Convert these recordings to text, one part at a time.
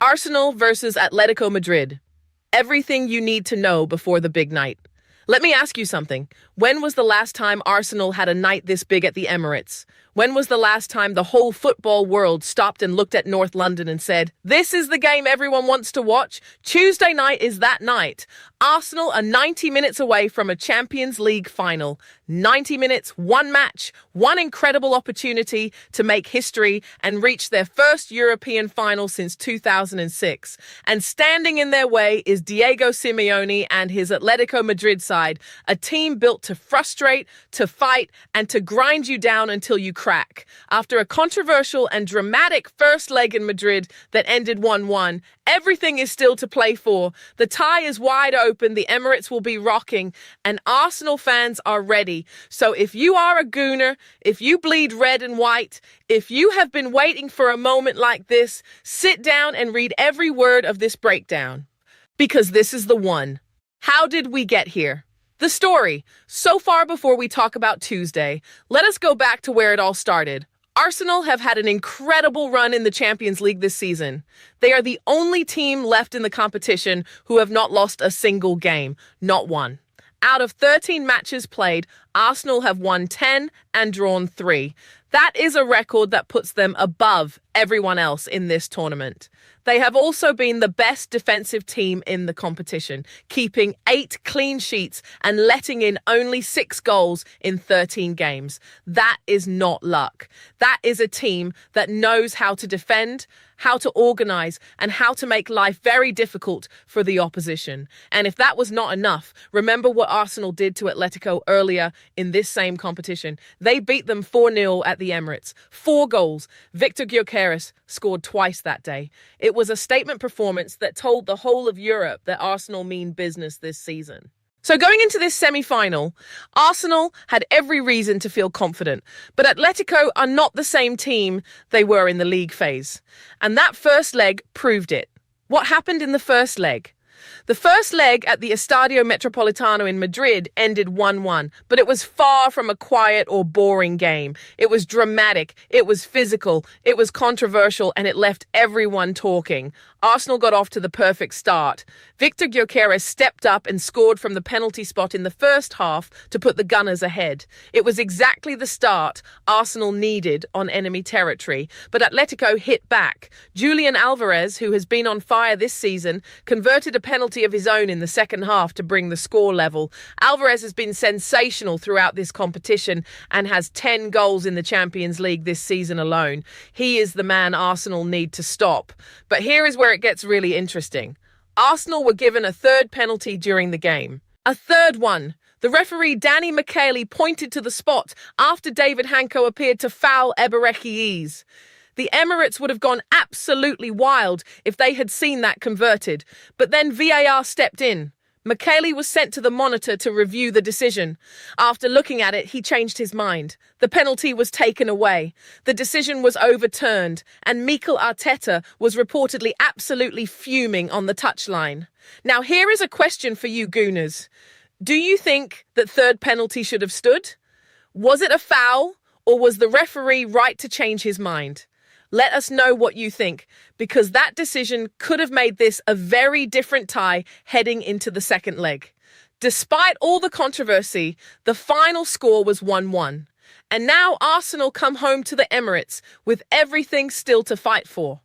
Arsenal versus Atletico Madrid. Everything you need to know before the big night. Let me ask you something. When was the last time Arsenal had a night this big at the Emirates? When was the last time the whole football world stopped and looked at North London and said, "This is the game everyone wants to watch"? Tuesday night is that night. Arsenal are 90 minutes away from a Champions League final. 90 minutes, one match, one incredible opportunity to make history and reach their first European final since 2006. And standing in their way is Diego Simeone and his Atletico Madrid side, a team built to frustrate, to fight, and to grind you down until you crack. After a controversial and dramatic first leg in Madrid that ended 1-1, everything is still to play for. The tie is wide open, the Emirates will be rocking, and Arsenal fans are ready. So if you are a Gooner, if you bleed red and white, if you have been waiting for a moment like this, sit down and read every word of this breakdown. Because this is the one. How did we get here? The story. So far before we talk about Tuesday, let us go back to where it all started. Arsenal have had an incredible run in the Champions League this season. They are the only team left in the competition who have not lost a single game, not one. Out of 13 matches played, Arsenal have won 10 and drawn 3. That is a record that puts them above everyone else in this tournament. They have also been the best defensive team in the competition, keeping 8 clean sheets and letting in only 6 goals in 13 games. That is not luck. That is a team that knows how to defend, how to organize, and how to make life very difficult for the opposition. And if that was not enough, remember what Arsenal did to Atletico earlier in this same competition. They beat them 4-0 at the Emirates. 4 goals. Victor Gyökeres scored twice that day. It was a statement performance that told the whole of Europe that Arsenal mean business this season. So going into this semi-final, Arsenal had every reason to feel confident, but Atletico are not the same team they were in the league phase. And that first leg proved it. What happened in the first leg? The first leg at the Estadio Metropolitano in Madrid ended 1-1, but it was far from a quiet or boring game. It was dramatic, it was physical, it was controversial, and it left everyone talking. Arsenal got off to the perfect start. Victor Gyökeres stepped up and scored from the penalty spot in the first half to put the Gunners ahead. It was exactly the start Arsenal needed on enemy territory, but Atletico hit back. Julian Alvarez, who has been on fire this season, converted a penalty of his own in the second half to bring the score level. Alvarez has been sensational throughout this competition and has 10 goals in the Champions League this season alone. He is the man Arsenal need to stop. But here is where it gets really interesting. Arsenal were given a third penalty during the game. A third one. The referee Danny McKayley pointed to the spot after David Hanko appeared to foul Eberechi's. The Emirates would have gone absolutely wild if they had seen that converted, but then VAR stepped in. McKayley was sent to the monitor to review the decision. After looking at it, he changed his mind. The penalty was taken away. The decision was overturned, and Mikel Arteta was reportedly absolutely fuming on the touchline. Now, here is a question for you Gooners. Do you think that third penalty should have stood? Was it a foul, or was the referee right to change his mind? Let us know what you think, because that decision could have made this a very different tie heading into the second leg. Despite all the controversy, the final score was 1-1. And now Arsenal come home to the Emirates with everything still to fight for.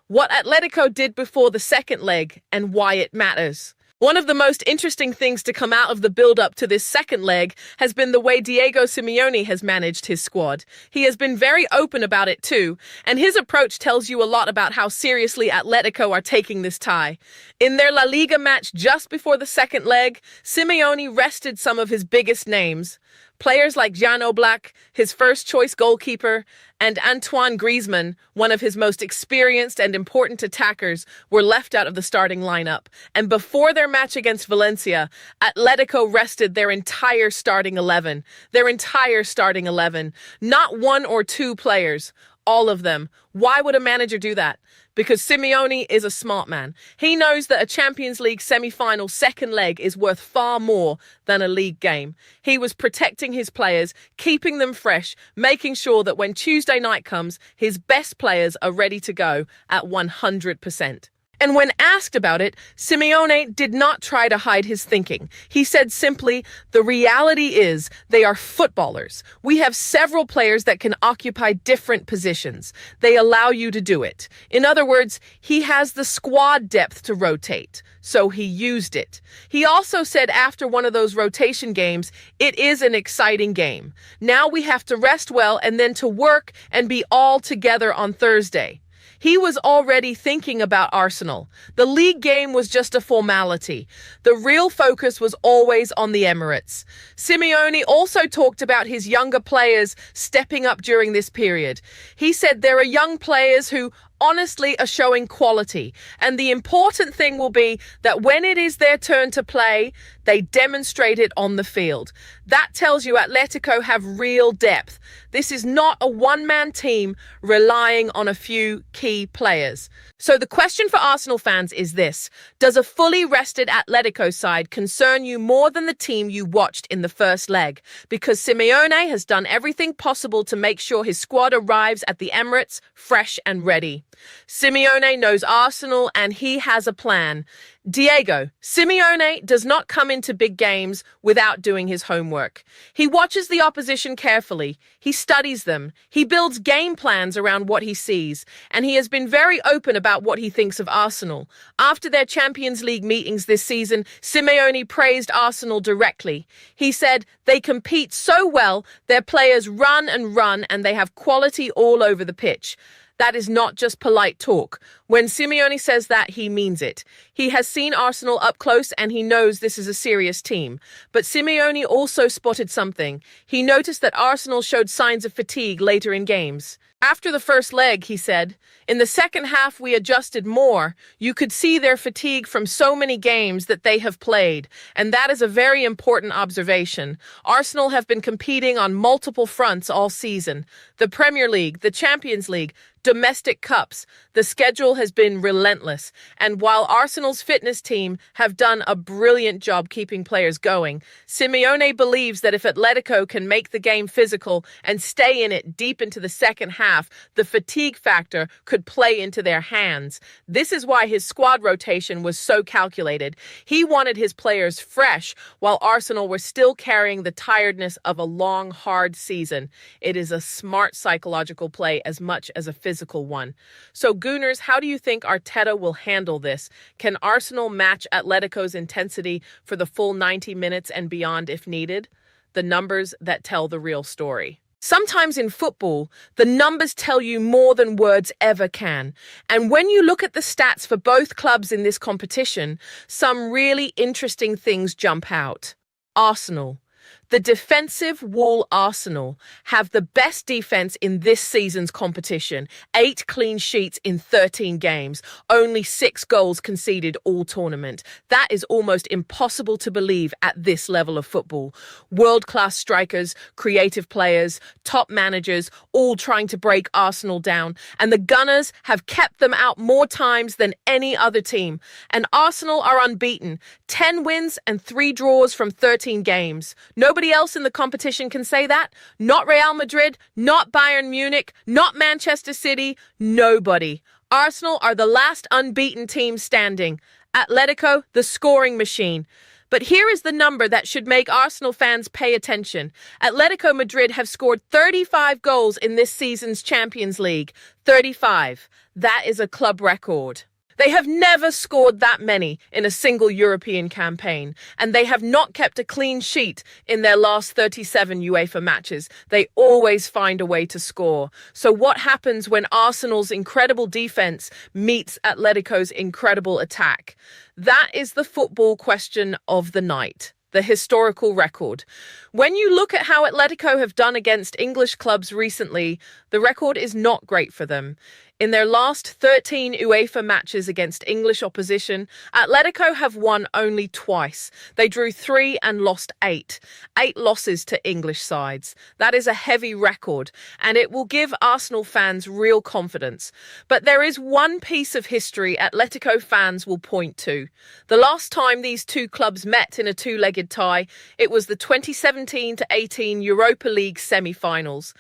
What Atletico did before the second leg and why it matters. One of the most interesting things to come out of the build-up to this second leg has been the way Diego Simeone has managed his squad. He has been very open about it too, and his approach tells you a lot about how seriously Atletico are taking this tie. In their La Liga match just before the second leg, Simeone rested some of his biggest names. Players like Jan Oblak, his first-choice goalkeeper, and Antoine Griezmann, one of his most experienced and important attackers, were left out of the starting lineup. And before their match against Valencia, Atletico rested their entire starting 11. Their entire starting 11. Not 1 or 2 players. All of them. Why would a manager do that? Because Simeone is a smart man. He knows that a Champions League semi-final second leg is worth far more than a league game. He was protecting his players, keeping them fresh, making sure that when Tuesday night comes, his best players are ready to go at 100%. And when asked about it, Simeone did not try to hide his thinking. He said simply, "The reality is they are footballers. We have several players that can occupy different positions. They allow you to do it." In other words, he has the squad depth to rotate, so he used it. He also said after one of those rotation games, "It is an exciting game. Now we have to rest well and then to work and be all together on Thursday." He was already thinking about Arsenal. The league game was just a formality. The real focus was always on the Emirates. Simeone also talked about his younger players stepping up during this period. He said there are young players who honestly are showing quality, and the important thing will be that when it is their turn to play, they demonstrate it on the field. That tells you Atletico have real depth. This is not a one-man team relying on a few key players. So the question for Arsenal fans is this: does a fully rested Atletico side concern you more than the team you watched in the first leg? Because Simeone has done everything possible to make sure his squad arrives at the Emirates fresh and ready. Simeone knows Arsenal and he has a plan. Diego, Simeone does not come into big games without doing his homework. He watches the opposition carefully. He studies them. He builds game plans around what he sees. And he has been very open about what he thinks of Arsenal. After their Champions League meetings this season, Simeone praised Arsenal directly. He said, "They compete so well, their players run and they have quality all over the pitch." That is not just polite talk. When Simeone says that, he means it. He has seen Arsenal up close and he knows this is a serious team. But Simeone also spotted something. He noticed that Arsenal showed signs of fatigue later in games. After the first leg, he said, "In the second half we adjusted more. You could see their fatigue from so many games that they have played. And that is a very important observation. Arsenal have been competing on multiple fronts all season. The Premier League, the Champions League, domestic cups. The schedule has been relentless. And while Arsenal's fitness team have done a brilliant job keeping players going, Simeone believes that if Atletico can make the game physical and stay in it deep into the second half, the fatigue factor could play into their hands. This is why his squad rotation was so calculated. He wanted his players fresh while Arsenal were still carrying the tiredness of a long, hard season. It is a smart psychological play as much as a physical one. So, Gooners, how do you think Arteta will handle this? Can Arsenal match Atletico's intensity for the full 90 minutes and beyond if needed? The numbers that tell the real story. Sometimes in football, the numbers tell you more than words ever can. And when you look at the stats for both clubs in this competition, some really interesting things jump out. Arsenal. The defensive wall Arsenal have the best defense in this season's competition. 8 clean sheets in 13 games. Only 6 goals conceded all tournament. That is almost impossible to believe at this level of football. World-class strikers, creative players, top managers, all trying to break Arsenal down. And the Gunners have kept them out more times than any other team. And Arsenal are unbeaten. 10 wins and 3 draws from 13 games. Nobody else in the competition can say that. Not Real Madrid, not Bayern Munich, not Manchester City, nobody. Arsenal are the last unbeaten team standing. Atletico, the scoring machine. But here is the number that should make Arsenal fans pay attention. Atletico Madrid have scored 35 goals in this season's Champions League. 35. That is a club record. They have never scored that many in a single European campaign, and they have not kept a clean sheet in their last 37 UEFA matches. They always find a way to score. So what happens when Arsenal's incredible defense meets Atletico's incredible attack? That is the football question of the night. The historical record. When you look at how Atletico have done against English clubs recently, the record is not great for them. In their last 13 UEFA matches against English opposition, Atletico have won only twice. They drew 3 and lost 8. 8 losses to English sides. That is a heavy record, and it will give Arsenal fans real confidence. But there is one piece of history Atletico fans will point to. The last time these two clubs met in a two-legged tie, it was the 2017-18 Europa League semi-finals.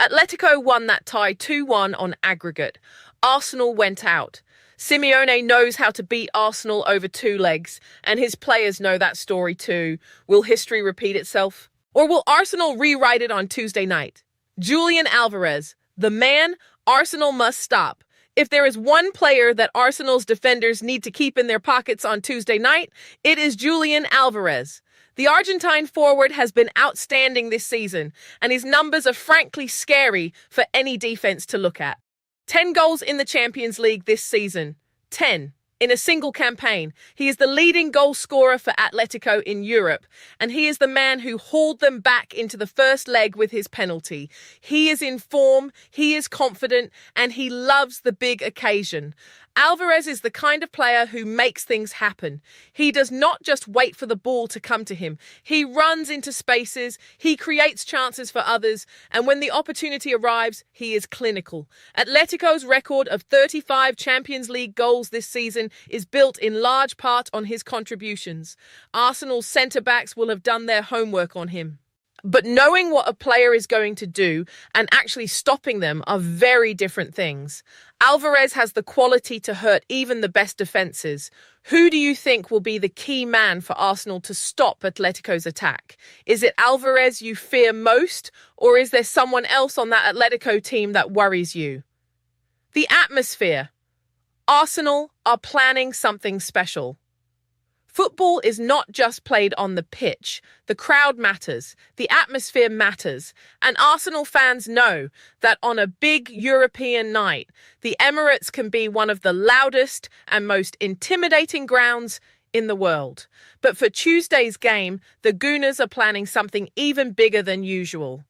Atletico won that tie 2-1 on aggregate. Arsenal went out. Simeone knows how to beat Arsenal over two legs, and his players know that story too. Will history repeat itself? Or will Arsenal rewrite it on Tuesday night? Julian Alvarez, the man Arsenal must stop. If there is one player that Arsenal's defenders need to keep in their pockets on Tuesday night, it is Julian Alvarez. The Argentine forward has been outstanding this season, and his numbers are frankly scary for any defense to look at. 10 goals in the Champions League this season. 10. In a single campaign. He is the leading goal scorer for Atletico in Europe, and he is the man who hauled them back into the first leg with his penalty. He is in form, he is confident, and he loves the big occasion. Alvarez is the kind of player who makes things happen. He does not just wait for the ball to come to him. He runs into spaces, he creates chances for others, and when the opportunity arrives, he is clinical. Atletico's record of 35 Champions League goals this season is built in large part on his contributions. Arsenal's centre-backs will have done their homework on him. But knowing what a player is going to do and actually stopping them are very different things. Alvarez has the quality to hurt even the best defences. Who do you think will be the key man for Arsenal to stop Atletico's attack? Is it Alvarez you fear most, or is there someone else on that Atletico team that worries you? The atmosphere. Arsenal are planning something special. Football is not just played on the pitch. The crowd matters. The atmosphere matters. And Arsenal fans know that on a big European night, the Emirates can be one of the loudest and most intimidating grounds in the world. But for Tuesday's game, the Gooners are planning something even bigger than usual.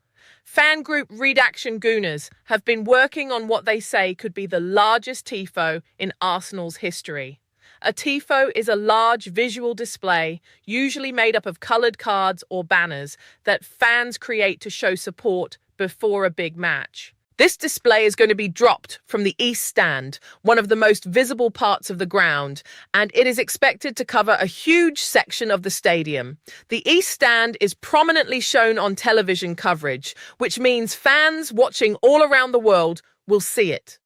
Fan group Redaction Gooners have been working on what they say could be the largest tifo in Arsenal's history. A tifo is a large visual display, usually made up of coloured cards or banners, that fans create to show support before a big match. This display is going to be dropped from the East Stand, one of the most visible parts of the ground, and it is expected to cover a huge section of the stadium. The East Stand is prominently shown on television coverage, which means fans watching all around the world will see it.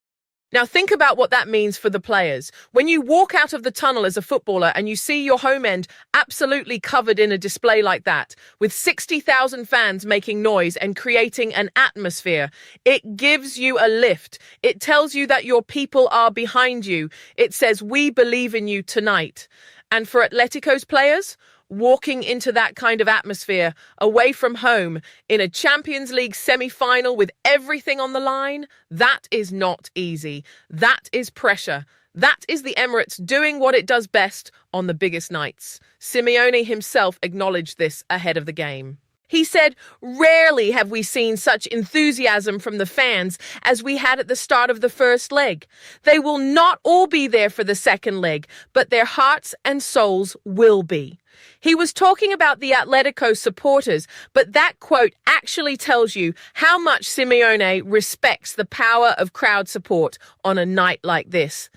Now think about what that means for the players. When you walk out of the tunnel as a footballer and you see your home end absolutely covered in a display like that, with 60,000 fans making noise and creating an atmosphere, it gives you a lift. It tells you that your people are behind you. It says, we believe in you tonight. And for Atletico's players, walking into that kind of atmosphere away from home in a Champions League semi-final with everything on the line, that is not easy. That is pressure. That is the Emirates doing what it does best on the biggest nights. Simeone himself acknowledged this ahead of the game. He said, rarely have we seen such enthusiasm from the fans as we had at the start of the first leg. They will not all be there for the second leg, but their hearts and souls will be. He was talking about the Atletico supporters, but that quote actually tells you how much Simeone respects the power of crowd support on a night like this.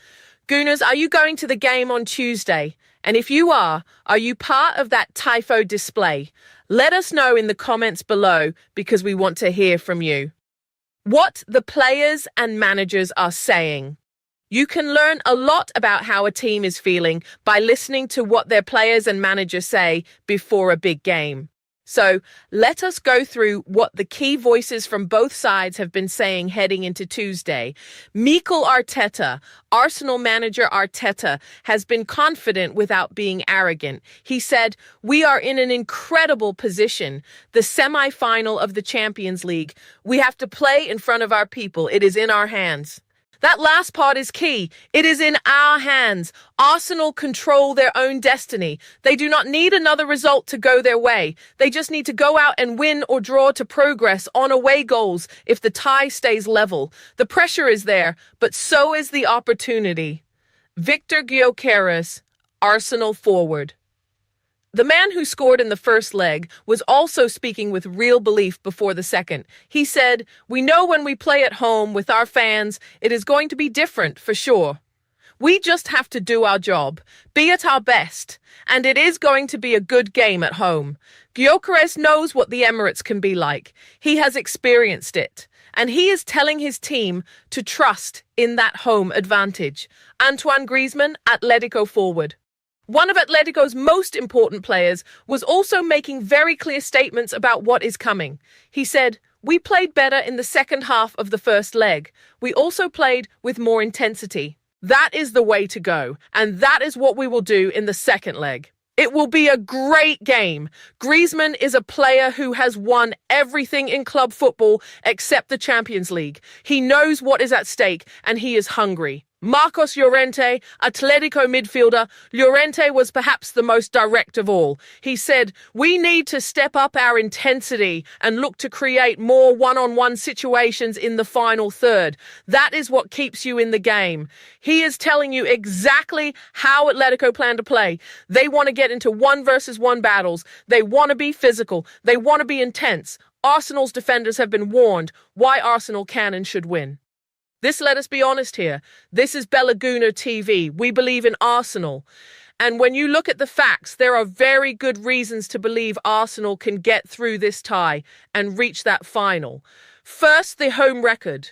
Gooners, are you going to the game on Tuesday? And if you are you part of that tifo display? Let us know in the comments below because we want to hear from you. What the players and managers are saying. You can learn a lot about how a team is feeling by listening to what their players and managers say before a big game. So let us go through what the key voices from both sides have been saying heading into Tuesday. Mikel Arteta, Arsenal manager Arteta, has been confident without being arrogant. He said, we are in an incredible position. The semi-final of the Champions League. We have to play in front of our people. It is in our hands. That last part is key. It is in our hands. Arsenal control their own destiny. They do not need another result to go their way. They just need to go out and win or draw to progress on away goals if the tie stays level. The pressure is there, but so is the opportunity. Victor Gyökeres, Arsenal forward. The man who scored in the first leg was also speaking with real belief before the second. He said, we know when we play at home with our fans, it is going to be different for sure. We just have to do our job, be at our best, and it is going to be a good game at home. Gyökeres knows what the Emirates can be like. He has experienced it. and he is telling his team to trust in that home advantage. Antoine Griezmann, Atletico forward. One of Atletico's most important players was also making very clear statements about what is coming. He said, "We played better in the second half of the first leg. We also played with more intensity. That is the way to go, and that is what we will do in the second leg. It will be a great game." Griezmann is a player who has won everything in club football except the Champions League. He knows what is at stake, and he is hungry. Marcos Llorente, Atletico midfielder. Llorente was perhaps the most direct of all. He said, "We need to step up our intensity and look to create more one-on-one situations in the final third. That is what keeps you in the game." He is telling you exactly how Atletico plan to play. They want to get into 1-versus-1 battles. They want to be physical. They want to be intense. Arsenal's defenders have been warned why Arsenal can and should win. Let us be honest here. This is Gooner TV. We believe in Arsenal. And when you look at the facts, there are very good reasons to believe Arsenal can get through this tie and reach that final. First, the home record.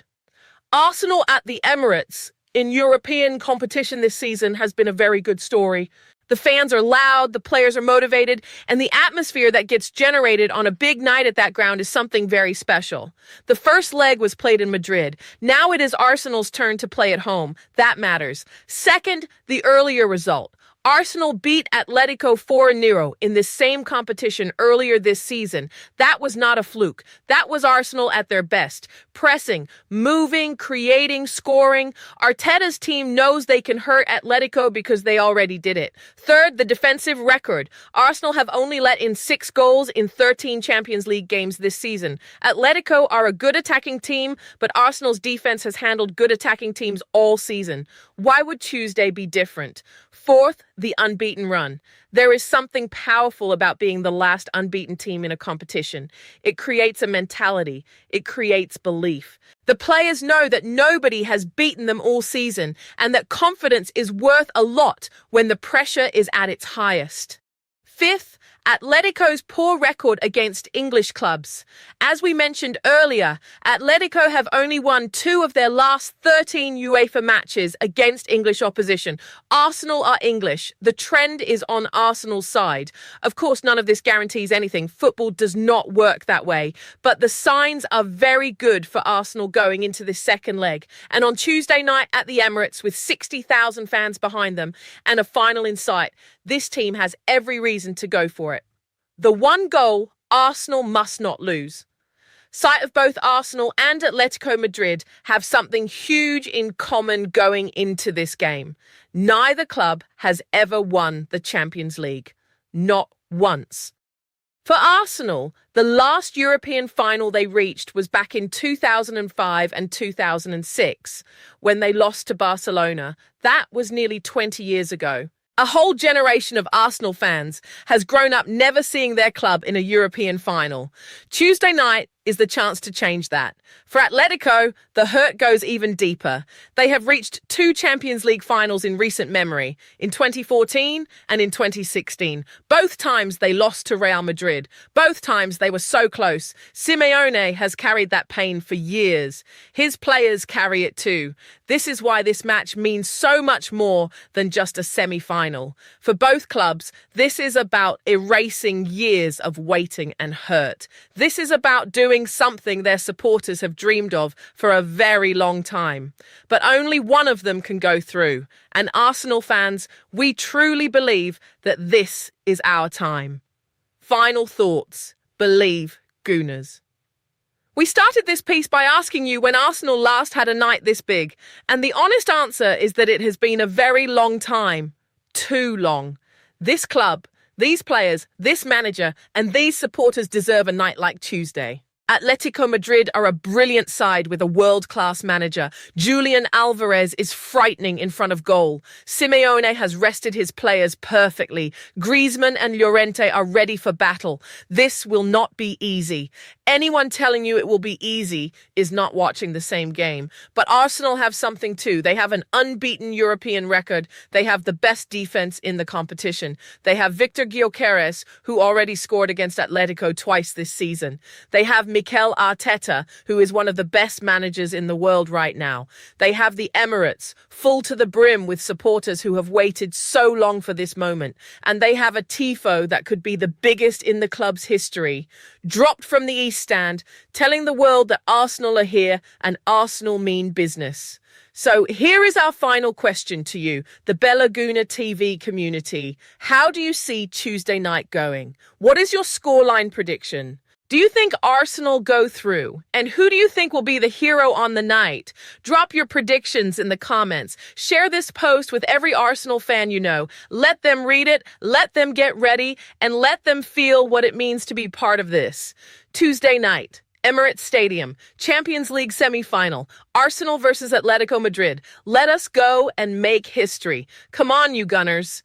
Arsenal at the Emirates in European competition this season has been a very good story. The fans are loud, the players are motivated, and the atmosphere that gets generated on a big night at that ground is something very special. The first leg was played in Madrid. Now it is Arsenal's turn to play at home. That matters. Second, the earlier result. Arsenal beat Atletico 4-0 in this same competition earlier this season. That was not a fluke. That was Arsenal at their best. Pressing, moving, creating, scoring. Arteta's team knows they can hurt Atletico because they already did it. Third, the defensive record. Arsenal have only let in 6 goals in 13 Champions League games this season. Atletico are a good attacking team, but Arsenal's defense has handled good attacking teams all season. Why would Tuesday be different? Fourth, the unbeaten run. There is something powerful about being the last unbeaten team in a competition. It creates a mentality. It creates belief. The players know that nobody has beaten them all season and that confidence is worth a lot when the pressure is at its highest. Fifth, Atletico's poor record against English clubs. As we mentioned earlier, Atletico have only won 2 of their last 13 UEFA matches against English opposition. Arsenal are English. The trend is on Arsenal's side. Of course, none of this guarantees anything. Football does not work that way. But the signs are very good for Arsenal going into this second leg. And on Tuesday night at the Emirates with 60,000 fans behind them and a final in sight, this team has every reason to go for it. The one goal Arsenal must not lose. Sight of both Arsenal and Atletico Madrid have something huge in common going into this game. Neither club has ever won the Champions League. Not once. For Arsenal, the last European final they reached was back in 2005 and 2006, when they lost to Barcelona. That was nearly 20 years ago. A whole generation of Arsenal fans has grown up never seeing their club in a European final. Tuesday night is the chance to change that. For Atletico, the hurt goes even deeper. They have reached 2 Champions League finals in recent memory, in 2014 and in 2016. Both times they lost to Real Madrid. Both times they were so close. Simeone has carried that pain for years. His players carry it too. This is why this match means so much more than just a semi-final. For both clubs, this is about erasing years of waiting and hurt. This is about doing something their supporters have dreamed of for a very long time. But only one of them can go through. And Arsenal fans, we truly believe that this is our time. Final thoughts. Believe, Gooners. We started this piece by asking you when Arsenal last had a night this big, and the honest answer is that it has been a very long time. Too long. This club, these players, this manager, and these supporters deserve a night like Tuesday. Atletico Madrid are a brilliant side with a world-class manager. Julian Alvarez is frightening in front of goal. Simeone has rested his players perfectly. Griezmann and Llorente are ready for battle. This will not be easy. Anyone telling you it will be easy is not watching the same game. But Arsenal have something too. They have an unbeaten European record. They have the best defense in the competition. They have Victor Gyökeres, who already scored against Atletico twice this season. They have Mikel Arteta, who is one of the best managers in the world right now. They have the Emirates, full to the brim with supporters who have waited so long for this moment. And they have a tifo that could be the biggest in the club's history, dropped from the East Stand, telling the world that Arsenal are here and Arsenal mean business. So here is our final question to you, the Gooner TV community. How do you see Tuesday night going? What is your scoreline prediction? Do you think Arsenal go through? And who do you think will be the hero on the night? Drop your predictions in the comments. Share this post with every Arsenal fan you know. Let them read it, let them get ready, and let them feel what it means to be part of this. Tuesday night, Emirates Stadium, Champions League semi-final, Arsenal versus Atletico Madrid. Let us go and make history. Come on, you Gunners.